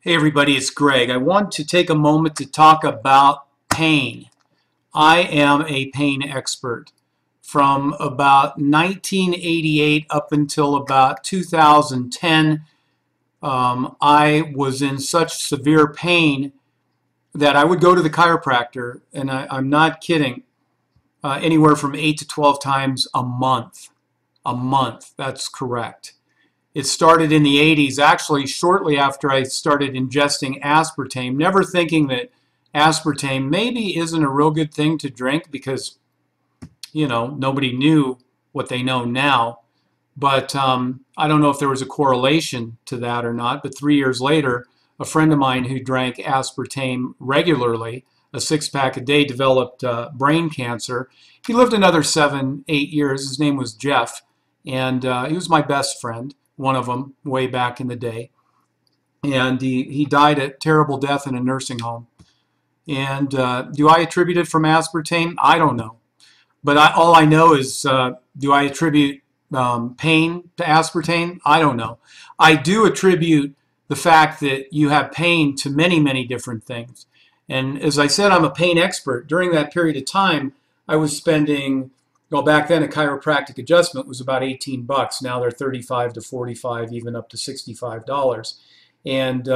Hey everybody, it's Greg. I want to take a moment to talk about pain. I am a pain expert. From about 1988 up until about 2010, I was in such severe pain that I would go to the chiropractor, and I'm not kidding, anywhere from 8 to 12 times a month. A month, that's correct. It started in the 80s, actually shortly after I started ingesting aspartame, never thinking that aspartame maybe isn't a real good thing to drink because, nobody knew what they know now. But I don't know if there was a correlation to that or not. But 3 years later, a friend of mine who drank aspartame regularly, a six-pack a day, developed brain cancer. He lived another 7, 8 years. His name was Jeff, and he was my best friend, one of them, way back in the day. And he died a terrible death in a nursing home. And do I attribute it from aspartame? I don't know. But all I know is, do I attribute pain to aspartame? I don't know. I do attribute the fact that you have pain to many, many different things. And as I said, I'm a pain expert. During that period of time, I was spending, well, back then a chiropractic adjustment was about 18 bucks. Now they're 35 to 45, even up to $65. And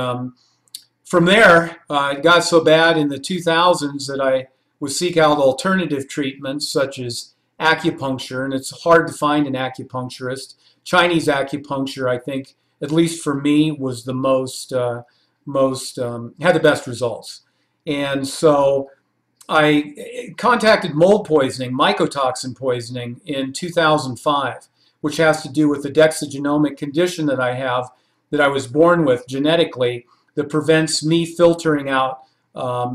from there, it got so bad in the 2000s that I would seek out alternative treatments such as acupuncture, and it's hard to find an acupuncturist. Chinese acupuncture, I think, at least for me, was the most had the best results. And so I contacted mold poisoning, mycotoxin poisoning, in 2005, which has to do with the dexagenomic condition that I have, that I was born with genetically, that prevents me filtering out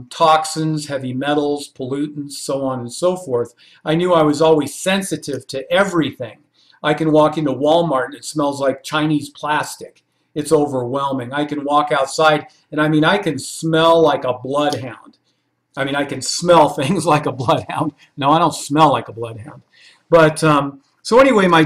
toxins, heavy metals, pollutants, so on and so forth. I knew I was always sensitive to everything. I can walk into Walmart and it smells like Chinese plastic. It's overwhelming. I can walk outside and I can smell like a bloodhound. I can smell things like a bloodhound. No, I don't smell like a bloodhound. But so anyway, my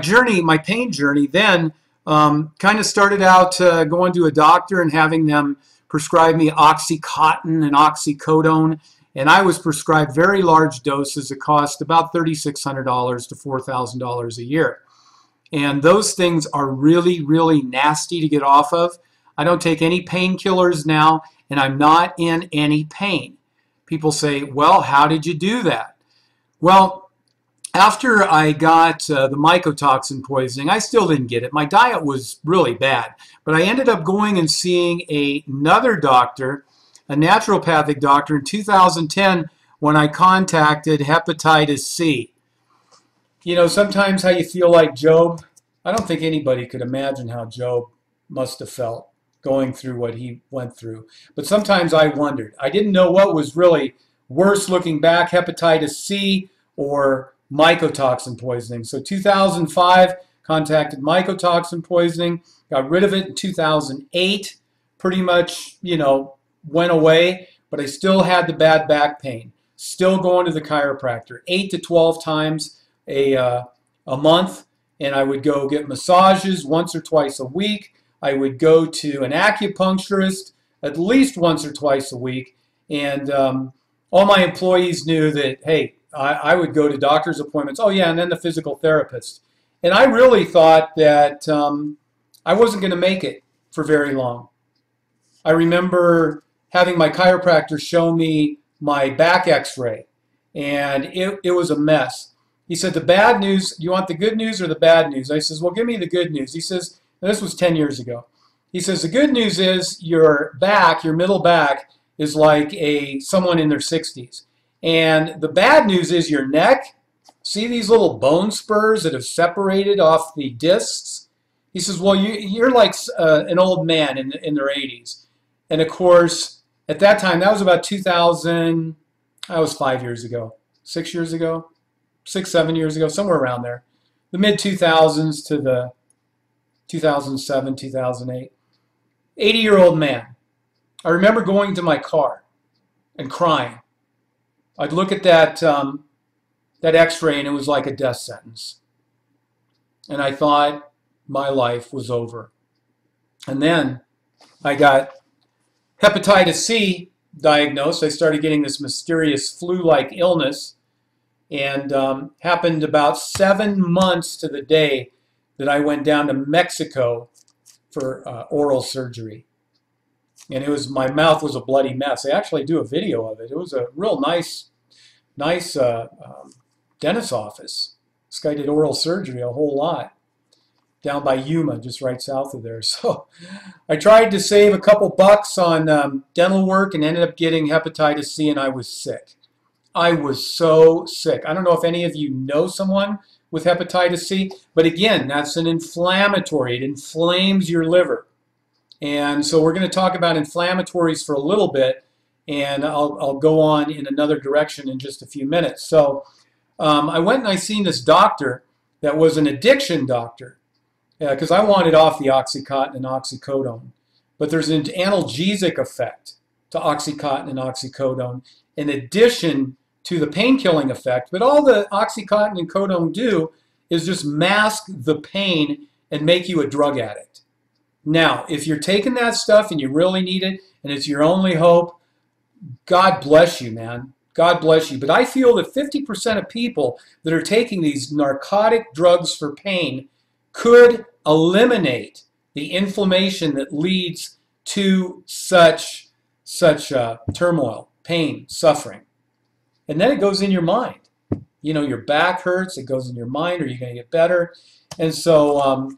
pain journey then kind of started out going to a doctor and having them prescribe me Oxycontin and oxycodone, and I was prescribed very large doses that cost about $3,600 to $4,000 a year. And those things are really, really nasty to get off of. I don't take any painkillers now, and I'm not in any pain. People say, well, how did you do that? Well, after I got the mycotoxin poisoning, I still didn't get it. My diet was really bad. But I ended up going and seeing another doctor, a naturopathic doctor, in 2010 when I contacted hepatitis C. Sometimes how you feel like Job. I don't think anybody could imagine how Job must have felt going through what he went through. But sometimes I wondered. I didn't know what was really worse looking back, hepatitis C or mycotoxin poisoning. So 2005, contacted mycotoxin poisoning, got rid of it in 2008, pretty much, went away, but I still had the bad back pain. Still going to the chiropractor 8 to 12 times a month, and I would go get massages once or twice a week. I would go to an acupuncturist at least once or twice a week, and all my employees knew that, hey, I would go to doctor's appointments. Oh, yeah, and then the physical therapist. And I really thought that I wasn't going to make it for very long. I remember having my chiropractor show me my back x-ray, and it was a mess. He said, the bad news, you want the good news or the bad news? I says, well, give me the good news. He says, this was 10 years ago. He says, the good news is your back, your middle back, is like someone in their 60s. And the bad news is your neck. See these little bone spurs that have separated off the discs? He says, well, you're like an old man in their 80s. And of course, at that time, that was about 2000, that was 5 years ago, 6 years ago, 6, 7 years ago, somewhere around there. The mid-2000s to the 2007, 2008. 80-year-old man. I remember going to my car and crying. I'd look at that x-ray and it was like a death sentence. And I thought my life was over. And then I got hepatitis C diagnosed. I started getting this mysterious flu-like illness, and happened about 7 months to the day that I went down to Mexico for oral surgery. And it was, my mouth was a bloody mess. I actually do a video of it. It was a real nice dentist's office. This guy did oral surgery a whole lot down by Yuma, just right south of there. So I tried to save a couple bucks on dental work and ended up getting hepatitis C, and I was sick. I was so sick. I don't know if any of you know someone with hepatitis C, but again, that's an inflammatory. It inflames your liver. And so we're going to talk about inflammatories for a little bit, and I'll go on in another direction in just a few minutes. So I went and I seen this doctor that was an addiction doctor, because I wanted off the Oxycontin and oxycodone. But there's an analgesic effect to Oxycontin and oxycodone in addition to the pain-killing effect. But all the Oxycontin and codone do is just mask the pain and make you a drug addict. Now, if you're taking that stuff and you really need it and it's your only hope, God bless you, man. God bless you. But I feel that 50% of people that are taking these narcotic drugs for pain could eliminate the inflammation that leads to such turmoil, pain, suffering. And then it goes in your mind. You know, your back hurts, it goes in your mind, are you going to get better? And so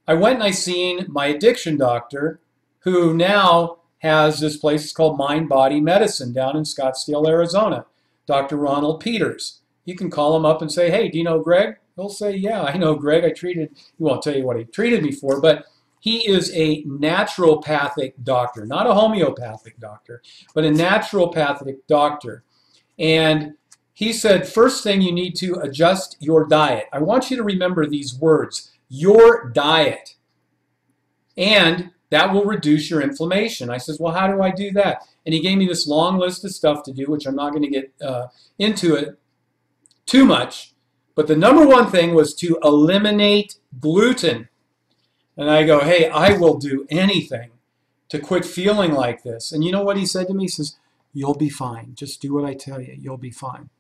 I went and I seen my addiction doctor, who now has this place, it's called Mind Body Medicine down in Scottsdale, Arizona. Dr. Ronald Peters. You can call him up and say, hey, do you know Greg? He'll say, yeah, I know Greg. He won't tell you what he treated me for, but he is a naturopathic doctor, not a homeopathic doctor, but a naturopathic doctor. And he said, first thing, you need to adjust your diet. I want you to remember these words, your diet. And that will reduce your inflammation. I says, well, how do I do that? And he gave me this long list of stuff to do, which I'm not going to get into it too much. But the number one thing was to eliminate gluten. And I go, hey, I will do anything to quit feeling like this. And you know what he said to me? He says, you'll be fine. Just do what I tell you. You'll be fine.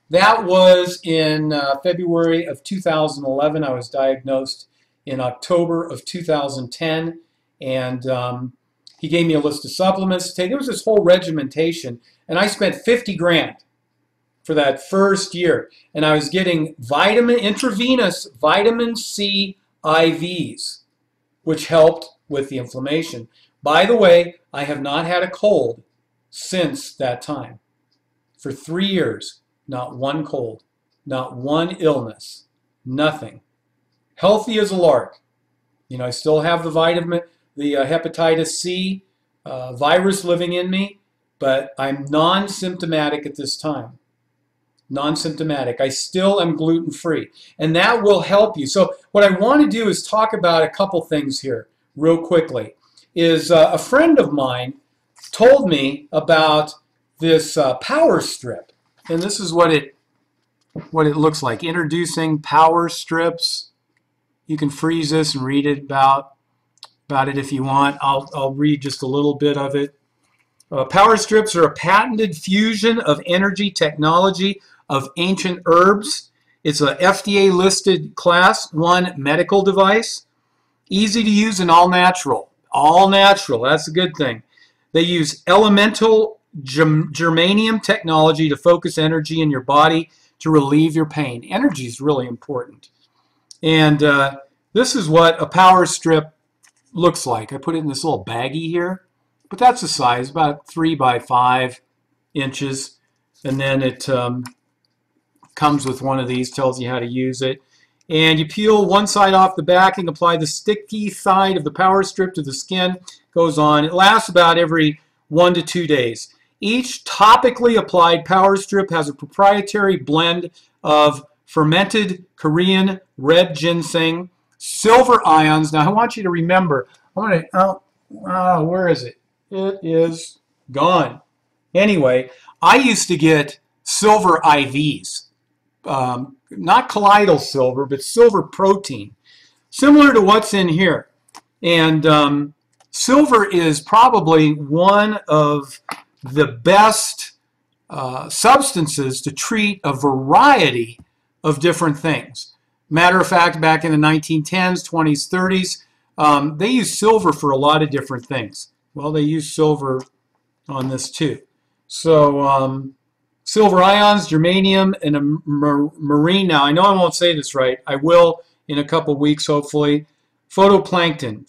That was in February of 2011. I was diagnosed in October of 2010. And he gave me a list of supplements to take. It was this whole regimentation. And I spent 50 grand for that first year. And I was getting intravenous vitamin C IVs, which helped with the inflammation. By the way, I have not had a cold since that time. For 3 years, not one cold, not one illness, nothing. Healthy as a lark. You know, I still have the hepatitis C virus living in me, but I'm non-symptomatic at this time. Non-symptomatic. I still am gluten-free, and that will help you. So what I want to do is talk about a couple things here real quickly. Is a friend of mine told me about this Powerstrip, and this is what it looks like. Introducing Powerstrips. You can freeze this and read it about it if you want. I'll read just a little bit of it. Powerstrips are a patented fusion of energy technology of ancient herbs. It's a FDA-listed Class 1 medical device. Easy to use and all natural. All natural, that's a good thing. They use elemental germanium technology to focus energy in your body to relieve your pain. Energy is really important. And this is what a Powerstrip looks like. I put it in this little baggie here, but that's the size, about 3 by 5 inches. And then it comes with one of these, tells you how to use it. And you peel one side off the back and apply the sticky side of the Powerstrip to the skin. Goes on. It lasts about every 1 to 2 days. Each topically applied Powerstrip has a proprietary blend of fermented Korean red ginseng, silver ions. Now I want you to remember, where is it? It is gone. Anyway, I used to get silver IVs. Not colloidal silver, but silver protein. Similar to what's in here. And silver is probably one of the best substances to treat a variety of different things. Matter of fact, back in the 1910s, 20s, 30s, they used silver for a lot of different things. Well, they used silver on this too. So silver ions, germanium, and a marine. Now, I know I won't say this right. I will in a couple weeks, hopefully. Phytoplankton.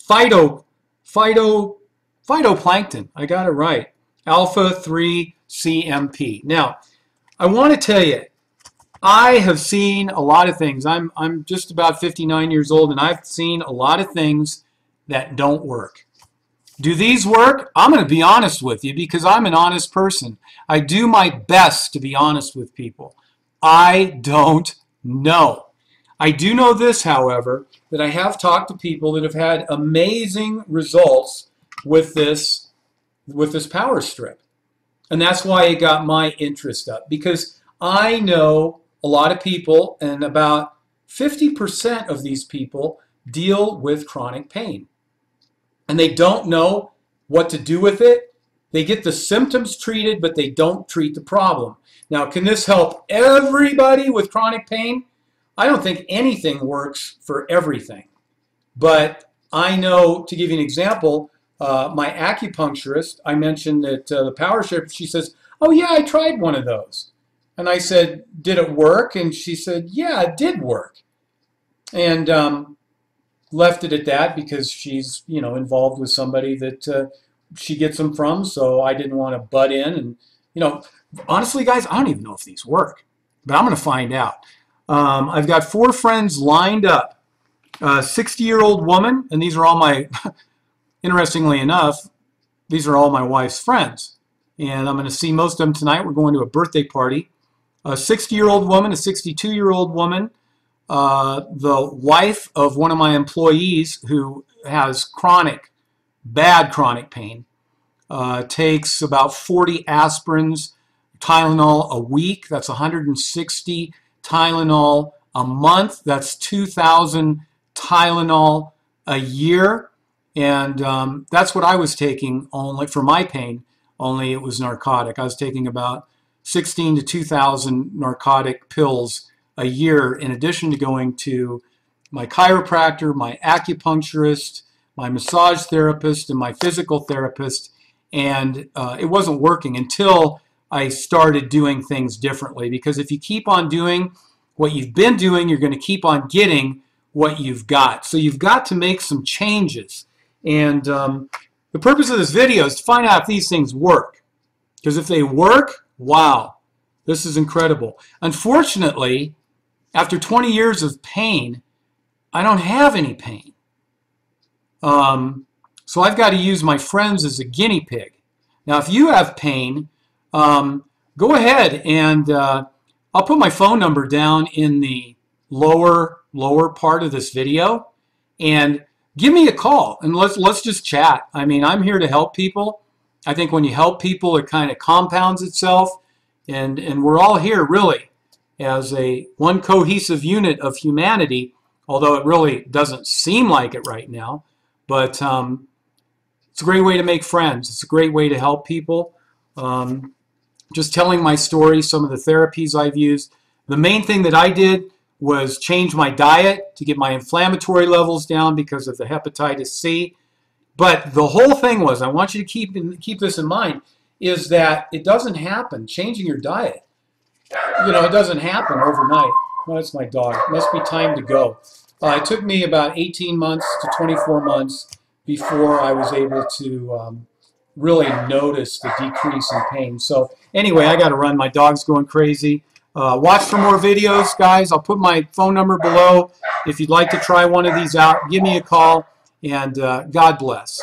Phytoplankton. I got it right. Alpha-3-CMP. Now, I want to tell you, I have seen a lot of things. I'm just about 59 years old, and I've seen a lot of things that don't work. Do these work? I'm going to be honest with you because I'm an honest person. I do my best to be honest with people. I don't know. I do know this, however, that I have talked to people that have had amazing results with this power strip. And that's why it got my interest up, because I know a lot of people, and about 50% of these people deal with chronic pain. And they don't know what to do with it. They get the symptoms treated, but they don't treat the problem. Now, can this help everybody with chronic pain? I don't think anything works for everything. But I know, to give you an example, my acupuncturist, I mentioned that the Powerstips, she says, oh yeah, I tried one of those. And I said, did it work? And she said, yeah, it did work. And left it at that because she's, involved with somebody that she gets them from, so I didn't want to butt in. And, honestly, guys, I don't even know if these work, but I'm going to find out. I've got 4 friends lined up. A 60-year-old woman, and these are all my, interestingly enough, these are all my wife's friends. And I'm going to see most of them tonight. We're going to a birthday party. A 60-year-old woman, a 62-year-old woman, the wife of one of my employees who has bad chronic pain, takes about 40 aspirins, Tylenol a week. That's 160 Tylenol a month. That's 2,000 Tylenol a year. And that's what I was taking only for my pain, only it was narcotic. I was taking about 16 to 2,000 narcotic pills a year, in addition to going to my chiropractor, my acupuncturist, my massage therapist, and my physical therapist. And it wasn't working until I started doing things differently. Because if you keep on doing what you've been doing, you're going to keep on getting what you've got. So you've got to make some changes. And the purpose of this video is to find out if these things work. Because if they work, wow, this is incredible. Unfortunately, after 20 years of pain, I don't have any pain. So I've got to use my friends as a guinea pig. Now, if you have pain, go ahead and I'll put my phone number down in the lower part of this video, and give me a call and let's just chat. I mean, I'm here to help people. I think when you help people, it kind of compounds itself, and we're all here really as one cohesive unit of humanity, although it really doesn't seem like it right now. But it's a great way to make friends. It's a great way to help people. Just telling my story, some of the therapies I've used. The main thing that I did was change my diet to get my inflammatory levels down because of the hepatitis C. But the whole thing was, I want you to keep this in mind, is that it doesn't happen. Changing your diet, it doesn't happen overnight. Well, that's my dog. It must be time to go. It took me about 18 months to 24 months before I was able to really notice the decrease in pain. So anyway, I got to run. My dog's going crazy. Watch for more videos, guys. I'll put my phone number below. If you'd like to try one of these out, give me a call, and God bless.